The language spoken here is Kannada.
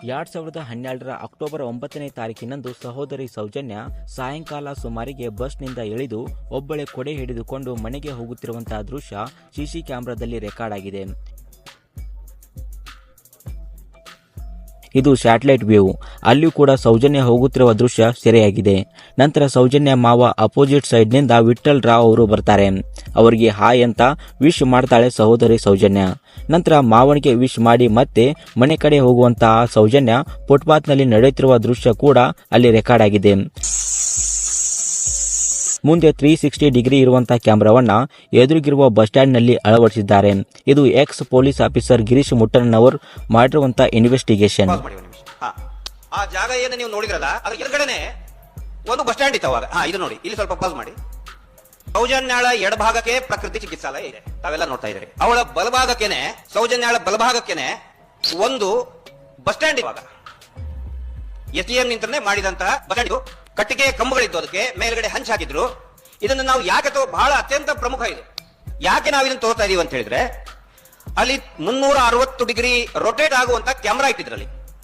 2012 ಅಕ್ಟೋಬರ್ 9ನೇ ತಾರೀಕಿನಂದು ಸಹೋದರಿ ಸೌಜನ್ಯ ಸಾಯಂಕಾಲ ಸುಮಾರಿಗೆ ಬಸ್ನಿಂದ ಇಳಿದು ಒಬ್ಬಳೆ ಕೊಡೆ ಹಿಡಿದುಕೊಂಡು ಮನೆಗೆ ಹೋಗುತ್ತಿರುವಂತಹ ದೃಶ್ಯ ಸಿಸಿ ಕ್ಯಾಮೆರಾದಲ್ಲಿ ರೆಕಾರ್ಡ್ ಆಗಿದೆ. ಇದು ಸ್ಯಾಟಲೈಟ್ ವ್ಯೂ. ಅಲ್ಲಿಯೂ ಕೂಡ ಸೌಜನ್ಯ ಹೋಗುತ್ತಿರುವ ದೃಶ್ಯ ಸೆರೆಯಾಗಿದೆ. ನಂತರ ಸೌಜನ್ಯ ಮಾವ ಅಪೋಸಿಟ್ ಸೈಡ್ನಿಂದ ವಿಠಲ್ ರಾವ್ ಅವರು ಬರ್ತಾರೆ. ಅವರಿಗೆ ಹಾಯ್ ಅಂತ ವಿಶ್ ಮಾಡ್ತಾಳೆ ಸಹೋದರಿ ಸೌಜನ್ಯ. ನಂತರ ಮಾವನಿಗೆ ವಿಶ್ ಮಾಡಿ ಮತ್ತೆ ಮನೆ ಕಡೆ ಹೋಗುವಂತಹ ಸೌಜನ್ಯ ಫುಟ್ಪಾತ್ನಲ್ಲಿ ನಡೆಯುತ್ತಿರುವ ದೃಶ್ಯ ಕೂಡ ಅಲ್ಲಿ ರೆಕಾರ್ಡ್ ಆಗಿದೆ. ಮುಂದೆ 360 ಡಿಗ್ರಿ ಇರುವಂತಹ ಕ್ಯಾಮೆರಾವನ್ನ ಎದುರಿಗಿರುವ ಬಸ್ ಸ್ಟ್ಯಾಂಡ್ ನಲ್ಲಿ ಅಳವಡಿಸಿದ್ದಾರೆ. ಇದು ಎಕ್ಸ್ ಪೊಲೀಸ್ ಆಫೀಸರ್ ಗಿರೀಶ್ ಮುಟ್ಟಣ್ಣನವರು ಮಾಡಿರುವಂತಹ ಇನ್ವೆಸ್ಟಿಗೇಷನ್. ಆ ಜಾಗ ಏನು ನೀವು ನೋಡಿದ್ರಲ್ಲ ಅದ್ರ ಎದುರುಗಡೆನೆ ಒಂದು ಬಸ್ ಸ್ಟ್ಯಾಂಡ್ ಇತ್ತು ಅವಾಗ. ಇದು ನೋಡಿ, ಇಲ್ಲಿ ಸ್ವಲ್ಪ ಪಾಸ್ ಮಾಡಿ. ಸೌಜನ್ಯಾಳ ಎಡಭಾಗಕ್ಕೆ ಪ್ರಕೃತಿ ಚಿಕಿತ್ಸಾಲಯ ಇದೆ, ತಾವೆಲ್ಲ ನೋಡ್ತಾ ಇದ್ದೀರಿ. ಅವಳ ಬಲಭಾಗಕ್ಕೇನೆ, ಸೌಜನ್ಯಾಳ ಬಲಭಾಗಕ್ಕೇನೆ ಒಂದು ಬಸ್ ಸ್ಟ್ಯಾಂಡ್. ಇವಾಗ ಎಸ್ಡಿಎಂ ನಿಂತನೆ ಮಾಡಿದಂತಹ ಬಸ್ ಸ್ಟ್ಯಾಂಡ್. ಕಟ್ಟಿಗೆ ಕಂಬಗಳಿದ್ದು, ಅದಕ್ಕೆ ಮೇಲ್ಗಡೆ ಹಂಚ್ ಹಾಕಿದ್ರು. ಇದನ್ನು ನಾವು ಯಾಕೆ ಬಹಳ ಅತ್ಯಂತ ಪ್ರಮುಖ ಇದು. ಯಾಕೆ ನಾವು ಇದನ್ನು ತೋರ್ತಾ ಇದೀವಿ ಅಂತ ಹೇಳಿದ್ರೆ, ಅಲ್ಲಿ 360 ಡಿಗ್ರಿ ರೊಟೇಟ್ ಆಗುವಂತ ಕ್ಯಾಮೆರಾ ಇಟ್ಟಿದ್ರಲ್ಲಿ.